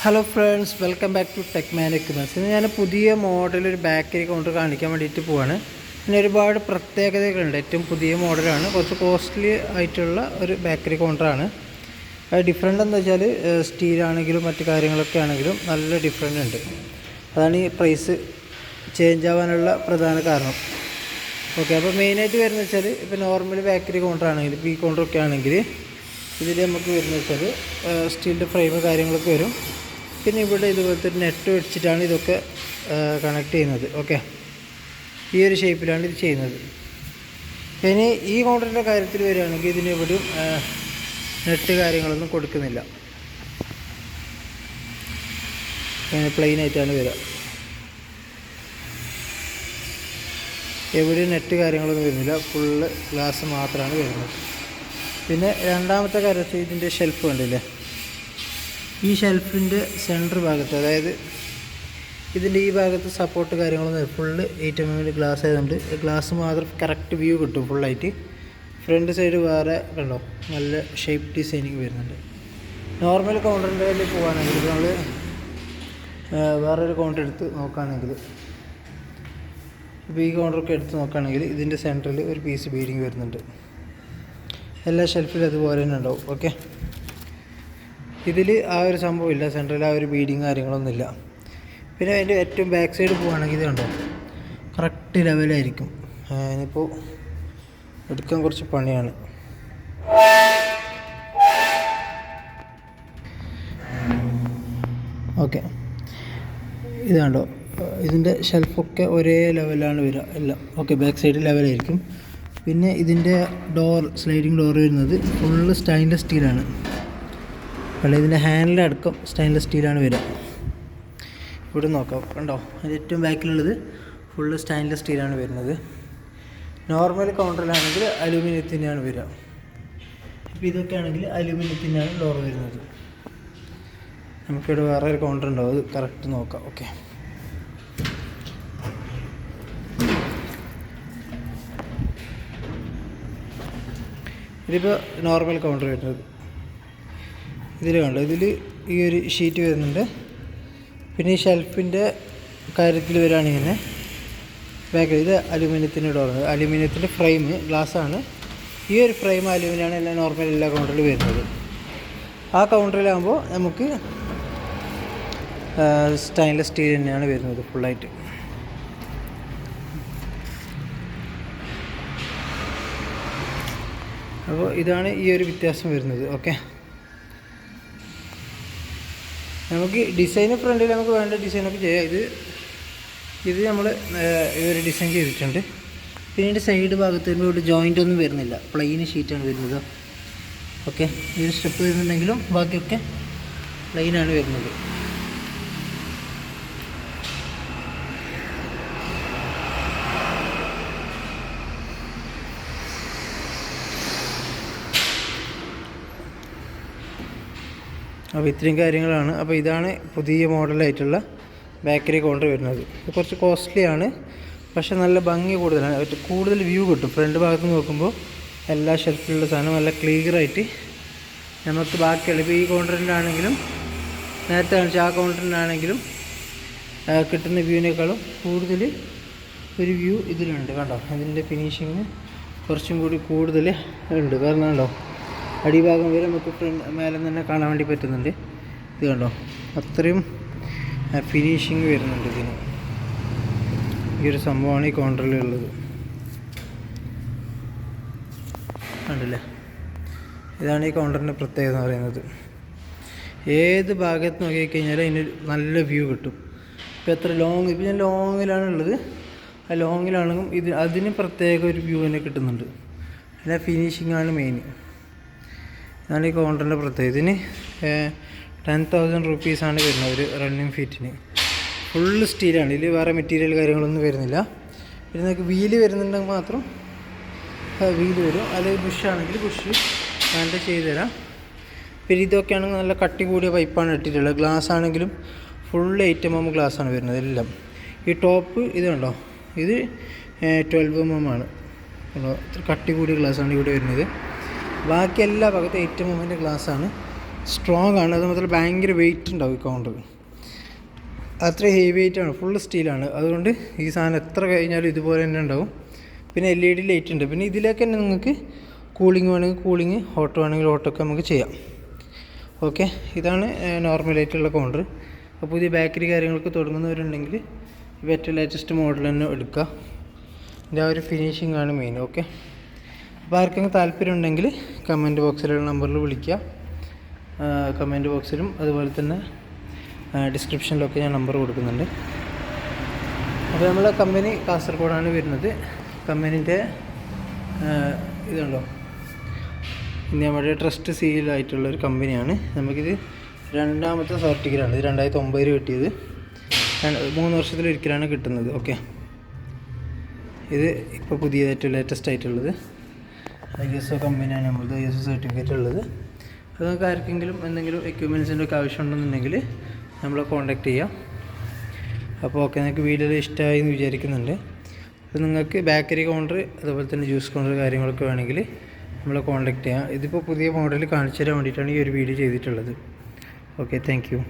Hello friends, welcome back to Techman equipments. ഇന്ന് ഞാൻ പുതിയ മോഡൽ ഒരു ബാക്കറി കൗണ്ടർ കാണിക്കാൻ വേണ്ടിയിട്ട് പോവാണ്. പിന്നെ ഒരുപാട് പ്രത്യേകതകളുണ്ട്. ഏറ്റവും പുതിയ മോഡലാണ്, കുറച്ച് കോസ്റ്റ്ലി ആയിട്ടുള്ള ഒരു ബാക്കറി കൗണ്ടറാണ്. അത് ഡിഫറെൻ്റ് എന്താ വെച്ചാൽ സ്റ്റീലാണെങ്കിലും മറ്റു കാര്യങ്ങളൊക്കെ ആണെങ്കിലും നല്ല ഡിഫറെൻ്റ് ഉണ്ട്. അതാണ് ഈ പ്രൈസ് ചേഞ്ച് ആവാനുള്ള പ്രധാന കാരണം. ഓക്കെ, അപ്പോൾ മെയിനായിട്ട് വരുന്നത് വെച്ചാൽ ഇപ്പോൾ നോർമൽ ബാക്കറി കൗണ്ടർ ആണെങ്കിൽ, ഇപ്പോൾ ഈ കൗണ്ടറൊക്കെ ആണെങ്കിൽ ഇതിൽ നമുക്ക് വരുന്നത് വെച്ചാൽ സ്റ്റീലിൻ്റെ ഫ്രെയിം കാര്യങ്ങളൊക്കെ വരും. പിന്നെ ഇവിടെ ഇതുപോലത്തെ നെറ്റ് വെച്ചിട്ടാണ് ഇതൊക്കെ കണക്ട് ചെയ്യുന്നത്. ഓക്കെ, ഈ ഒരു ഷേപ്പിലാണ് ഇത് ചെയ്യുന്നത്. ഇനി ഈ കൗണ്ടറിൻ്റെ കാര്യത്തിൽ വരികയാണെങ്കിൽ ഇതിന് എവിടെയും നെറ്റ് കാര്യങ്ങളൊന്നും കൊടുക്കുന്നില്ല. അങ്ങനെ പ്ലെയിൻ ആയിട്ടാണ് വരിക. എവിടെയും നെറ്റ് കാര്യങ്ങളൊന്നും വരുന്നില്ല, ഫുള്ള് ഗ്ലാസ് മാത്രമാണ് വരുന്നത്. പിന്നെ രണ്ടാമത്തെ കാര്യം, ഇതിൻ്റെ ഷെൽഫ് കണ്ടില്ലേ? ഈ ഷെൽഫിൻ്റെ സെൻറ്റർ ഭാഗത്ത്, അതായത് ഇതിൻ്റെ ഈ ഭാഗത്ത് സപ്പോർട്ട് കാര്യങ്ങളൊന്നും ഫുള്ള് 8 mm ഗ്ലാസ് ആയതുകൊണ്ട് ഗ്ലാസ് മാത്രം കറക്റ്റ് വ്യൂ കിട്ടും ഫുള്ളായിട്ട്. ഫ്രണ്ട് സൈഡ് വേറെ കണ്ടോ, നല്ല ഷേപ്പ് ഡിസൈനിങ് വരുന്നുണ്ട്. നോർമൽ കൗണ്ടറിൻ്റെ കയ്യിൽ പോകുകയാണെങ്കിൽ നമ്മൾ വേറൊരു കൗണ്ടർ എടുത്ത് നോക്കുകയാണെങ്കിൽ, ഇപ്പോൾ ഈ കൗണ്ടറൊക്കെ എടുത്ത് നോക്കുകയാണെങ്കിൽ ഇതിൻ്റെ സെൻറ്ററിൽ ഒരു പീസ് ബീഡിങ് വരുന്നുണ്ട്. എല്ലാ ഷെൽഫിലും അതുപോലെ തന്നെ ഉണ്ടാവും. ഓക്കെ, ഇതിൽ ആ ഒരു സംഭവം ഇല്ല, സെൻട്രൽ ആ ഒരു ബീഡിങ് കാര്യങ്ങളൊന്നുമില്ല. പിന്നെ അതിൻ്റെ ഏറ്റവും ബാക്ക് സൈഡ് പോകുകയാണെങ്കിൽ ഇത് കണ്ടോ, കറക്റ്റ് ലെവലായിരിക്കും. ഇനിയിപ്പോൾ എടുക്കാൻ കുറച്ച് പണിയാണ്. ഓക്കെ, ഇത് കണ്ടോ, ഇതിൻ്റെ ഷെൽഫൊക്കെ ഒരേ ലെവലാണ് വരിക എല്ലാം. ഓക്കെ, ബാക്ക് സൈഡ് ലെവലായിരിക്കും. പിന്നെ ഇതിൻ്റെ ഡോർ, സ്ലൈഡിങ് ഡോർ വരുന്നത് ഫുള്ള് സ്റ്റെയിൻലെസ് സ്റ്റീലാണ്. അല്ല, ഇതിൻ്റെ ഹാൻഡിലടക്കം സ്റ്റെയിൻലെസ് സ്റ്റീലാണ് വരിക. ഇവിടെ നോക്കാം, കണ്ടോ, അതിൻ്റെ ഏറ്റവും ബാക്കിലുള്ളത് ഫുള്ള് സ്റ്റെയിൻലെസ് സ്റ്റീലാണ് വരുന്നത്. നോർമൽ കൗണ്ടറിലാണെങ്കിൽ അലൂമിനിയത്തിൻ്റെയാണ് വരിക. ഇപ്പോൾ ഇതൊക്കെ ആണെങ്കിൽ അലൂമിനിയത്തിൻ്റെയാണ് ഡോർ വരുന്നത്. നമുക്കിവിടെ വേറെ ഒരു കൗണ്ടർ ഉണ്ടാവും, അത് കറക്റ്റ് നോക്കാം. ഓക്കെ, ഇതിപ്പോൾ നോർമൽ കൗണ്ടർ വരുന്നത്. ഇതിൽ കണ്ടോ, ഇതിൽ ഈ ഒരു ഷീറ്റ് വരുന്നുണ്ട്. പിന്നെ ഈ ഷെൽഫിൻ്റെ കാര്യത്തിൽ വരികയാണെങ്കിൽ ഇങ്ങനെ ബാക്കിൽ ഇത് അലുമിനിയത്തിൻ്റെ ഡോർ, അലുമിനിയത്തിൻ്റെ ഫ്രെയിം ഗ്ലാസ്സാണ്. ഈ ഒരു ഫ്രെയിം അലുമിനിയാണ് എല്ലാ നോർമൽ എല്ലാ കൗണ്ടറിൽ വരുന്നത്. ആ കൗണ്ടറിലാകുമ്പോൾ നമുക്ക് സ്റ്റെയിൻലെസ് സ്റ്റീൽ തന്നെയാണ് വരുന്നത് ഫുള്ളായിട്ട്. അപ്പോൾ ഇതാണ് ഈ ഒരു വ്യത്യാസം വരുന്നത്. ഓക്കെ, നമുക്ക് ഡിസൈന് ഫ്രണ്ടിൽ നമുക്ക് വേണ്ട ഡിസൈനൊക്കെ ചെയ്യാം. ഇത് നമ്മൾ ഈ ഒരു ഡിസൈൻ ചെയ്തിട്ടുണ്ട്. പിന്നീട് സൈഡ് ഭാഗത്ത് വരുമ്പോൾ ഇവിടെ ജോയിൻ്റ് ഒന്നും വരുന്നില്ല, പ്ലെയിൻ ഷീറ്റാണ് വരുന്നത്. ഓക്കെ, ഈ ഒരു സ്റ്റെപ്പ് വരുന്നുണ്ടെങ്കിലും ബാക്കിയൊക്കെ പ്ലെയിനാണ് വരുന്നത്. അപ്പോൾ ഇത്രയും കാര്യങ്ങളാണ്. അപ്പോൾ ഇതാണ് പുതിയ മോഡലായിട്ടുള്ള ബാക്കറി കൗണ്ടർ വരുന്നത്. ഇത് കുറച്ച് കോസ്റ്റ്ലിയാണ്, പക്ഷേ നല്ല ഭംഗി കൂടുതലാണ്, കൂടുതൽ വ്യൂ കിട്ടും. ഫ്രണ്ട് ഭാഗത്ത് നോക്കുമ്പോൾ എല്ലാ ഷെൽഫിലുള്ള സാധനം നല്ല ക്ലിയറായിട്ട് നമുക്ക് ബാക്കിയുള്ള, ഇപ്പോൾ ഈ കൗണ്ടറിനാണെങ്കിലും നേരത്തെ കാണിച്ച ആ കൗണ്ടറിനാണെങ്കിലും കിട്ടുന്ന വ്യൂവിനേക്കാളും കൂടുതൽ ഒരു വ്യൂ ഇതിലുണ്ട്. കണ്ടോ, അതിൻ്റെ ഫിനിഷിങ് കുറച്ചും കൂടി കൂടുതൽ ഉണ്ട്. കാരണം കണ്ടോ, അടിഭാഗം വരെ നമുക്ക് മേലെ തന്നെ കാണാൻ വേണ്ടി പറ്റുന്നുണ്ട്. ഇത് കണ്ടോ, അത്രയും ഫിനിഷിങ് വരുന്നുണ്ട് ഇതിന്. ഈ ഒരു സംഭവമാണ് ഈ കൗണ്ടറിലുള്ളത്. കണ്ടില്ലേ, ഇതാണ് ഈ കൗണ്ടറിൻ്റെ പ്രത്യേകത എന്ന് പറയുന്നത്. ഏത് ഭാഗത്ത് നോക്കിക്കഴിഞ്ഞാലും അതിന് നല്ല വ്യൂ കിട്ടും. ഇപ്പോൾ എത്ര ലോങ്, ഇപ്പോൾ ഞാൻ ലോങ്ങിലാണുള്ളത്, ആ ലോങ്ങിലാണെങ്കിലും അതിന് പ്രത്യേക ഒരു വ്യൂ തന്നെ കിട്ടുന്നുണ്ട്. പിന്നെ ഫിനിഷിങ്ങാണ് മെയിൻ. ഇതാണ് ഈ കൗണ്ടറിൻ്റെ പ്രത്യേകത. ഇതിന് 10,000 റുപ്പീസാണ് വരുന്നത് ഒരു റണ്ണിങ് ഫീറ്റിന്. ഫുള്ള് സ്റ്റീലാണ്, ഇതിൽ വേറെ മെറ്റീരിയൽ കാര്യങ്ങളൊന്നും വരുന്നില്ല. പിന്നെ നിങ്ങൾക്ക് വീല് വരുന്നുണ്ടെങ്കിൽ മാത്രം വീല് വരും, അല്ലെങ്കിൽ ബുഷാണെങ്കിൽ ബുഷ് വേണ്ട ചെയ്ത് തരാം. പിന്നെ ഇതൊക്കെ ആണെങ്കിൽ നല്ല കട്ടി കൂടിയ പൈപ്പാണ് ഇട്ടിട്ടുള്ളത്. ഗ്ലാസ് ആണെങ്കിലും ഫുള്ള് 8 mm ഗ്ലാസ്സാണ് വരുന്നത് എല്ലാം. ഈ ടോപ്പ് ഇത് കണ്ടോ, ഇത് 12 mm ആണ്. കട്ടി കൂടിയ ഗ്ലാസ്സാണ് ഇവിടെ വരുന്നത്. ബാക്കി എല്ലാ ഭാഗത്തും 8 mm ഗ്ലാസ്സാണ്. സ്ട്രോങ് ആണ്. അത് മാത്രമല്ല ഭയങ്കര വെയിറ്റ് ഉണ്ടാവും ഈ കൗണ്ടർ. അത്ര ഹെവി വെയിറ്റ് ആണ്, ഫുള്ള് സ്റ്റീലാണ്. അതുകൊണ്ട് ഈ സാധനം എത്ര കഴിഞ്ഞാലും ഇതുപോലെ തന്നെ ഉണ്ടാവും. പിന്നെ LED ലൈറ്റ് ഉണ്ട്. പിന്നെ ഇതിലേക്ക് തന്നെ നിങ്ങൾക്ക് കൂളിംഗ് വേണമെങ്കിൽ കൂളിംഗ്, ഹോട്ട് വേണമെങ്കിൽ ഹോട്ടൊക്കെ നമുക്ക് ചെയ്യാം. ഓക്കെ, ഇതാണ് നോർമലായിട്ടുള്ള കൗണ്ടർ. അപ്പോൾ പുതിയ ബേക്കറി കാര്യങ്ങളൊക്കെ തുടങ്ങുന്നവരുണ്ടെങ്കിൽ ഏറ്റവും ലേറ്റസ്റ്റ് മോഡൽ തന്നെ എടുക്കുക. ഇതിൻ്റെ ആ ഒരു ഫിനിഷിംഗ് ആണ് മെയിൻ. ഓക്കെ, അപ്പോൾ ആർക്കെങ്കിലും താല്പര്യം ഉണ്ടെങ്കിൽ കമൻറ്റ് ബോക്സിലുള്ള നമ്പറിൽ വിളിക്കുക. കമൻറ്റ് ബോക്സിലും അതുപോലെ തന്നെ ഡിസ്ക്രിപ്ഷനിലൊക്കെ ഞാൻ നമ്പർ കൊടുക്കുന്നുണ്ട്. അപ്പോൾ നമ്മളെ കമ്പനി കാസർഗോഡാണ് വരുന്നത്. കമ്പനീൻ്റെ ഇതുണ്ടോ, നമ്മുടെ ട്രസ്റ്റ് സീലായിട്ടുള്ളൊരു കമ്പനിയാണ്. നമുക്കിത് രണ്ടാമത്തെ സർട്ടിഫിക്കറ്റാണ്. ഇത് 2009 കിട്ടിയത്. 3 വർഷത്തിലൊരിക്കലാണ് കിട്ടുന്നത്. ഓക്കെ, ഇത് ഇപ്പോൾ പുതിയതായിട്ട് ലേറ്റസ്റ്റ് ആയിട്ടുള്ളത് ISO കമ്പനിയാണ് നമ്മളത്, ISO സർട്ടിഫിക്കറ്റ് ഉള്ളത്. അപ്പോൾ നിങ്ങൾക്ക് ആർക്കെങ്കിലും എന്തെങ്കിലും എക്യുപ്മെൻറ്റ്സിൻ്റെ ഒക്കെ ആവശ്യമുണ്ടെന്നുണ്ടെങ്കിൽ നമ്മളെ കോൺടാക്റ്റ് ചെയ്യാം. അപ്പോൾ ഓക്കെ, നിങ്ങൾക്ക് വീഡിയോ ഇഷ്ടമായി എന്ന് വിചാരിക്കുന്നുണ്ട്. അപ്പോൾ നിങ്ങൾക്ക് ബേക്കറി കൗണ്ടർ അതുപോലെ തന്നെ ജ്യൂസ് കൗണ്ടർ കാര്യങ്ങളൊക്കെ വേണമെങ്കിൽ നമ്മളെ കോൺടാക്റ്റ് ചെയ്യാം. ഇതിപ്പോൾ പുതിയ മോഡൽ കാണിച്ചു തരാൻ വേണ്ടിയിട്ടാണ് ഈ ഒരു വീഡിയോ ചെയ്തിട്ടുള്ളത്. Okay, thank you.